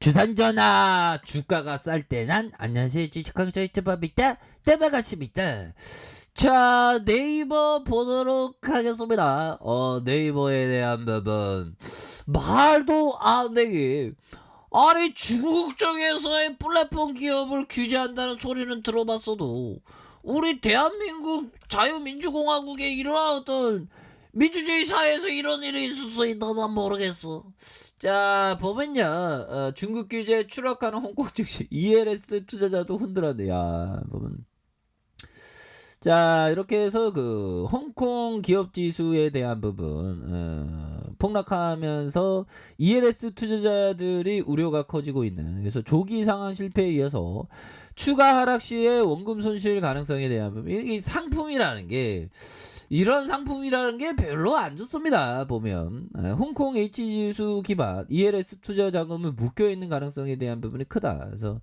주산전화 주가가 쌀 때는 안녕하세요 주식왕 저이트밥입니다. 대박아십니다. 자, 네이버 보도록 하겠습니다. 네이버에 대한 부분 말도 안 되게, 아니 중국 쪽에서의 플랫폼 기업을 규제한다는 소리는 들어봤어도 우리 대한민국 자유민주공화국에 이러한 어떤 민주주의 사회에서 이런 일이 있을 수 있나 난 모르겠어. 자, 보면요, 중국 규제에 추락하는 홍콩 증시 ELS 투자자도 흔들었네. 야, 보면. 자, 이렇게 해서 그 홍콩 기업 지수에 대한 부분 폭락하면서 ELS 투자자들이 우려가 커지고 있는, 그래서 조기 상한 실패에 이어서 추가 하락 시에 원금 손실 가능성에 대한 부분, 이게 상품이라는 게, 이런 상품이라는 게 별로 안 좋습니다. 보면 홍콩 H지수 기반 ELS 투자 자금은 묶여 있는 가능성에 대한 부분이 크다. 그래서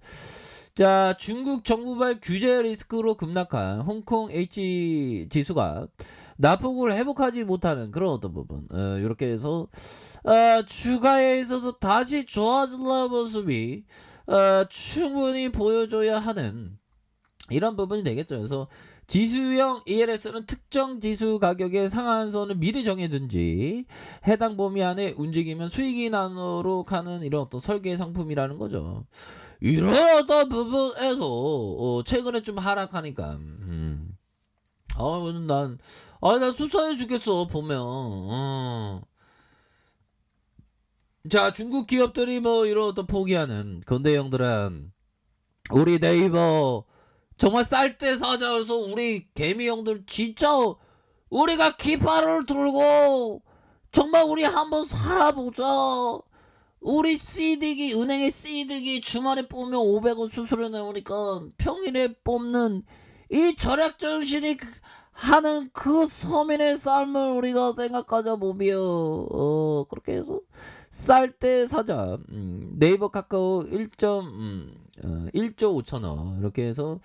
자, 중국 정부발 규제 리스크로 급락한 홍콩 H지수가 낙폭을 회복하지 못하는 그런 어떤 부분, 이렇게 해서 주가에 있어서 다시 좋아지는 모습이 충분히 보여줘야 하는 이런 부분이 되겠죠. 그래서 지수형 ELS는 특정 지수 가격의 상한선을 미리 정해둔지 해당 범위 안에 움직이면 수익이 나도록 하는 이런 어떤 설계 상품이라는 거죠. 이런 어떤 부분에서 최근에 좀 하락하니까 난 수사해 주겠어 보면. 자, 중국 기업들이 뭐 이런 어떤 포기하는 건데, 형들은 우리 네이버 정말 쌀 때 사자여서 우리 개미 형들 진짜 우리가 깃발을 들고 정말 우리 한번 살아보자. 우리 씨디기, 은행에 씨디기 주말에 뽑으면 500원 수수료 나오니까 평일에 뽑는 이 절약 정신이 하는 그 서민의 삶을 우리가 생각하자 보며, 그렇게 해서 쌀 때 사자. 네이버 카카오 1조 5천원 이렇게 해서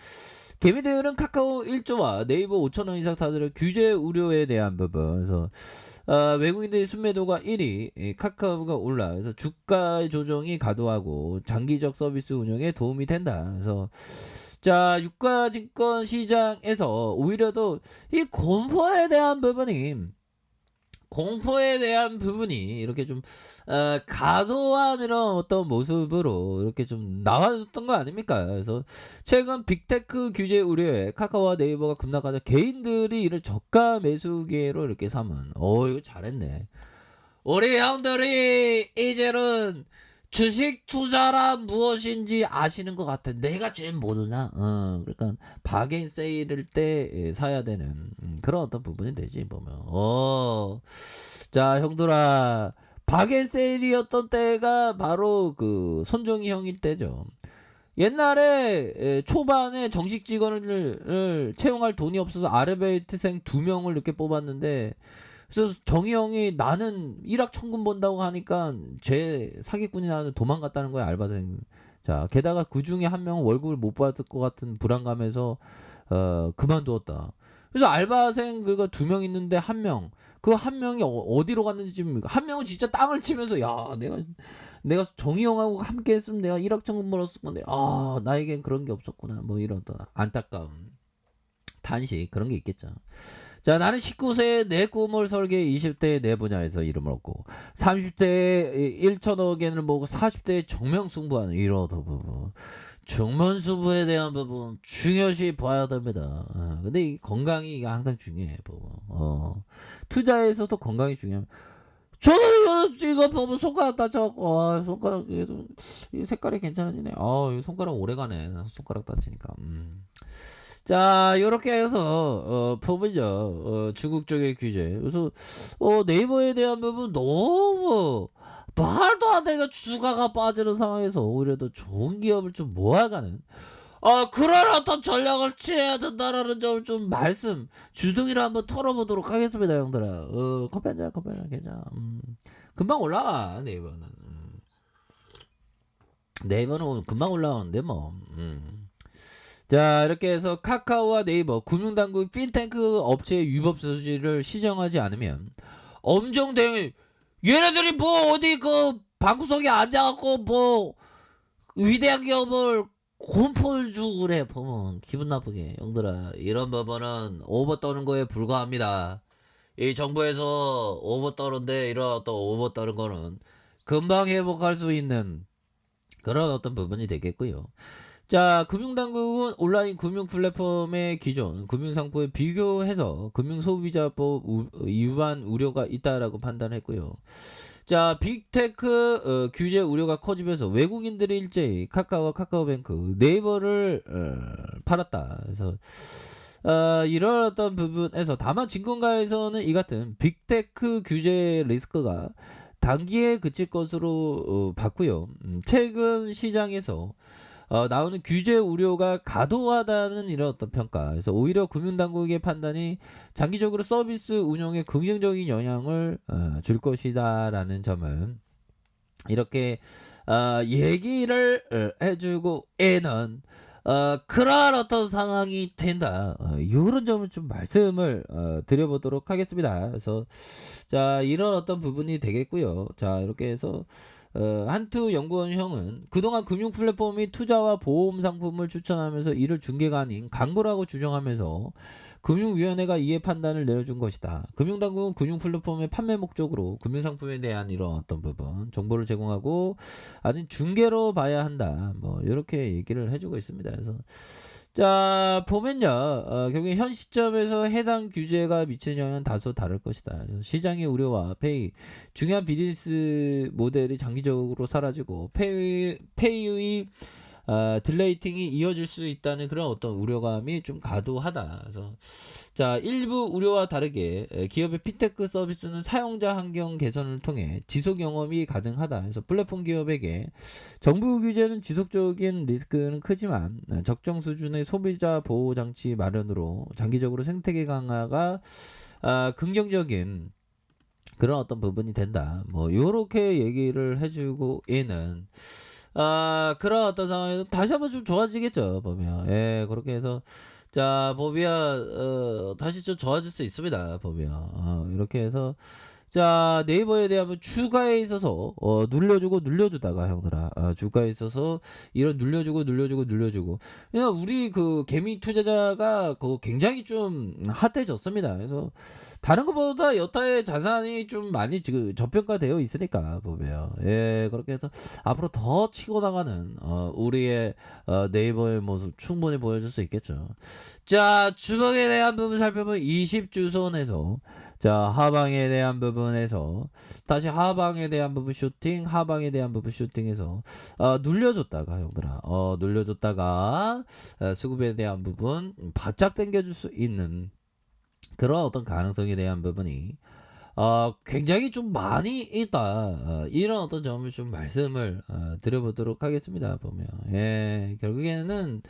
개미들은 카카오 1조와 네이버 5천원 이상 사들을 규제 우려에 대한 부분, 그래서 외국인들의 순매도가 1위, 카카오가 올라, 그래서 주가 조정이 가도하고 장기적 서비스 운영에 도움이 된다. 그래서 자, 유가증권 시장에서 오히려 더 이 공포에 대한 부분이 이렇게 좀 과도한 이런 어떤 모습으로 이렇게 좀 나와줬던 거 아닙니까? 그래서 최근 빅테크 규제 우려에 카카오와 네이버가 급락하자 개인들이 이를 저가 매수 기회로 이렇게 삼은. 이거 잘했네. 우리 형들이 이제는 주식 투자란 무엇인지 아시는 것 같아. 내가 제일 모르나? 그러니까 바겐 세일을 때 사야 되는 그런 어떤 부분이 되지 보면. 자, 형들아, 바겐 세일이었던 때가 바로 그 손정희 형일 때죠. 옛날에 초반에 정식 직원을 채용할 돈이 없어서 아르바이트생 2명을 이렇게 뽑았는데, 그래서 정희 형이 나는 일확천금 본다고 하니까 제 사기꾼이 나는 도망갔다는 거야, 알바생. 자, 게다가 그 중에 한 명은 월급을 못 받을 것 같은 불안감에서 그만두었다. 그래서 알바생 그거 2명 있는데 그 한 명이 어디로 갔는지, 지금 한 명은 진짜 땅을 치면서, 야, 내가 정희 형하고 함께 했으면 내가 일확천금 벌었을 건데, 나에겐 그런 게 없었구나, 뭐 이런 어떤 안타까움, 단식, 그런 게 있겠죠. 자, 나는 19세에 내 꿈을 설계, 20대에 내 분야에서 이름을 얻고, 30대에 1천억 엔을 모으고, 40대에 정명승부하는 이런 부분. 정면수부에 대한 부분 중요시 봐야 됩니다. 근데 이 건강이 항상 중요해. 투자에서도 건강이 중요해. 저는 이거 보면 손가락 다쳐갖고, 손가락 이 색깔이 괜찮아지네. 이 손가락 오래가네, 손가락 다치니까. 자, 요렇게 해서 보면요, 중국 쪽의 규제, 그래서 네이버에 대한 부분 너무 말도 안 되게 주가가 빠지는 상황에서 오히려 더 좋은 기업을 좀 모아가는 그런 어떤 전략을 취해야 된다라는 점을 좀 말씀 주둥이로 한번 털어보도록 하겠습니다, 형들아. 커피 한잔 괜찮아. 금방 올라와. 네이버는 금방 올라오는데 뭐. 자, 이렇게 해서 카카오와 네이버 금융당국 핀테크 업체의 위법 소지를 시정하지 않으면 엄정 대응. 얘네들이 뭐 어디 그 방구석에 앉아갖고 뭐 위대한 기업을 공포를 주고 그래 보면 기분 나쁘게. 형들아, 이런 부분은 오버 떠는 거에 불과합니다. 이 정부에서 오버 떠는데 이런 어떤 오버 떠는 거는 금방 회복할 수 있는 그런 어떤 부분이 되겠고요. 자, 금융당국은 온라인 금융 플랫폼의 기존 금융상품에 비교해서 금융소비자법 위반 우려가 있다라고 판단했고요. 자, 빅테크 규제 우려가 커지면서 외국인들이 일제히 카카오와 카카오뱅크, 네이버를 팔았다. 그래서 이런 어떤 부분에서 다만 증권가에서는 이 같은 빅테크 규제 리스크가 단기에 그칠 것으로 봤고요. 최근 시장에서 나오는 규제 우려가 과도하다는 이런 어떤 평가. 그래서 오히려 금융당국의 판단이 장기적으로 서비스 운영에 긍정적인 영향을 줄 것이다라는 점을 이렇게 얘기를 해주고 애는 그런 어떤 상황이 된다. 이런 점을 좀 말씀을 드려보도록 하겠습니다. 그래서 자, 이런 어떤 부분이 되겠고요. 자, 이렇게 해서 한투 연구원형은 그동안 금융 플랫폼이 투자와 보험 상품을 추천하면서 이를 중개가 아닌 광고라고 주장하면서 금융위원회가 이에 판단을 내려준 것이다. 금융당국은 금융 플랫폼의 판매 목적으로 금융상품에 대한 이런 어떤 부분 정보를 제공하고 아닌 중개로 봐야 한다. 뭐 이렇게 얘기를 해주고 있습니다. 그래서 자, 보면요, 결국에 현 시점에서 해당 규제가 미치는 영향은 다소 다를 것이다. 그래서 시장의 우려와 중요한 비즈니스 모델이 장기적으로 사라지고 페이의 딜레이팅이 이어질 수 있다는 그런 어떤 우려감이 좀 과도하다. 그래서 자, 일부 우려와 다르게 기업의 핀테크 서비스는 사용자 환경 개선을 통해 지속 영업이 가능하다. 그래서 플랫폼 기업에게 정부 규제는 지속적인 리스크는 크지만 적정 수준의 소비자 보호 장치 마련으로 장기적으로 생태계 강화가 긍정적인 그런 어떤 부분이 된다. 뭐 요렇게 얘기를 해주고 얘는 그런 어떤 상황에서 다시 한번 좀 좋아지겠죠, 보면. 예, 그렇게 해서 자, 보면 다시 좀 좋아질 수 있습니다, 보면. 이렇게 해서 자, 네이버에 대한 주가에 있어서 눌려주고 눌려주다가 형들아, 주가에 있어서 이런 눌려주고 그냥 우리 그 개미 투자자가 그 굉장히 좀 핫해졌습니다. 그래서 다른 것보다 여타의 자산이 좀 많이 지금 저평가되어 있으니까 보면, 예, 그렇게 해서 앞으로 더 치고 나가는 우리의 네이버의 모습 충분히 보여줄 수 있겠죠. 자, 주먹에 대한 부분 살펴보면 20주선에서 자, 하방에 대한 부분에서 다시 하방에 대한 부분 슈팅, 하방에 대한 부분 슈팅해서 눌려줬다가 형들아, 눌려줬다가 수급에 대한 부분 바짝 당겨줄 수 있는 그런 어떤 가능성에 대한 부분이 굉장히 좀 많이 있다. 이런 어떤 점을 좀 말씀을 드려보도록 하겠습니다. 보면, 예, 결국에는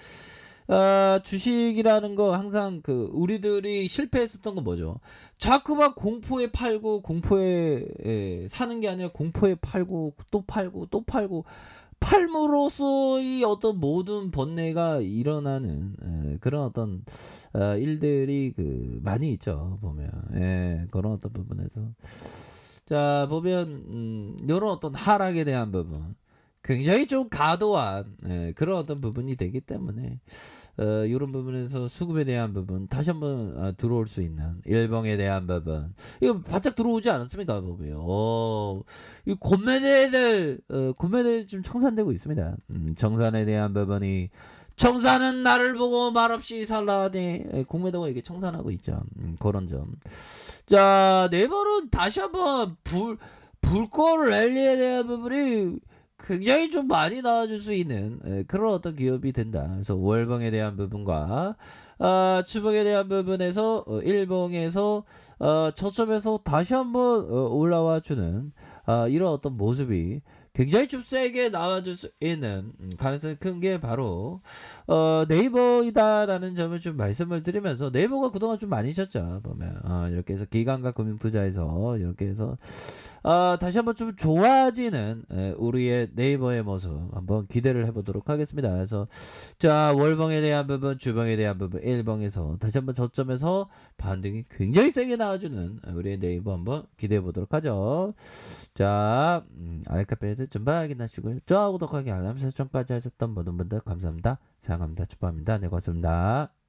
주식이라는 거 항상 그 우리들이 실패했었던 건 뭐죠? 자꾸만 공포에 팔고 공포에 사는 게 아니라 공포에 팔고 또 팔고 또 팔고 팔므로써의 어떤 모든 번뇌가 일어나는 그런 어떤 일들이 그 많이 있죠, 보면. 예, 그런 어떤 부분에서 자, 보면 요런 어떤 하락에 대한 부분 굉장히 좀 과도한 그런 어떤 부분이 되기 때문에 이런 부분에서 수급에 대한 부분 다시 한번 들어올 수 있는 일봉에 대한 부분 이거 바짝 들어오지 않았습니까, 보면. 이 권매대들 좀 청산되고 있습니다. 청산에 대한 부분이 청산은 나를 보고 말없이 살라네. 공매도가 이게 청산하고 있죠. 그런 점. 자, 네이버는 다시 한번 불꽃 랠리에 대한 부분이 굉장히 좀 많이 나와줄 수 있는 그런 어떤 기업이 된다. 그래서 월봉에 대한 부분과 주봉에 대한 부분에서 일봉에서 저점에서 다시 한번 올라와 주는 이런 어떤 모습이 굉장히 좀 세게 나와줄 수 있는 가능성이 큰 게 바로 네이버이다라는 점을 좀 말씀을 드리면서 네이버가 그동안 좀 많이 졌죠, 보면. 이렇게 해서 기관과 금융투자에서 이렇게 해서 다시 한번 좀 좋아지는 우리의 네이버의 모습 한번 기대를 해보도록 하겠습니다. 그래서 자, 월봉에 대한 부분, 주봉에 대한 부분, 일봉에서 다시 한번 저점에서 반등이 굉장히 세게 나와주는 우리의 네이버 한번 기대해 보도록 하죠. 자, 아랫카페 업데이트 좀 확인하시고요. 좋아요, 구독하기, 알람 설정까지 하셨던 모든 분들 감사합니다. 사랑합니다. 축복합니다. 네, 고맙습니다.